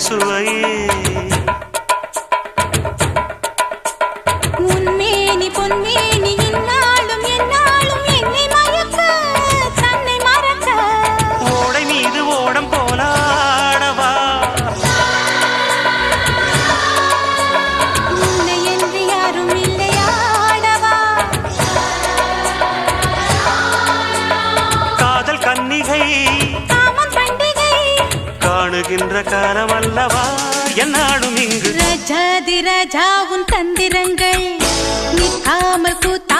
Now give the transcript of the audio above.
சுவையே உன்மேனி பொன்மேனி இந்நாளும் எந்நாளும் என்னை மயக்க தன்னை மறக்க ஓடை மீது ஓடம் போலாடவா உன்னை என்று யாரும் இல்லையாடவா காதல் கன்னிகை காமம் பண்டிகை காணுகின்ற காலம் அல்லவா என்னாலும் இங்கு ரஜாதி ராஜா உன் தந்திரங்கள் நிற்காமல் கூத்த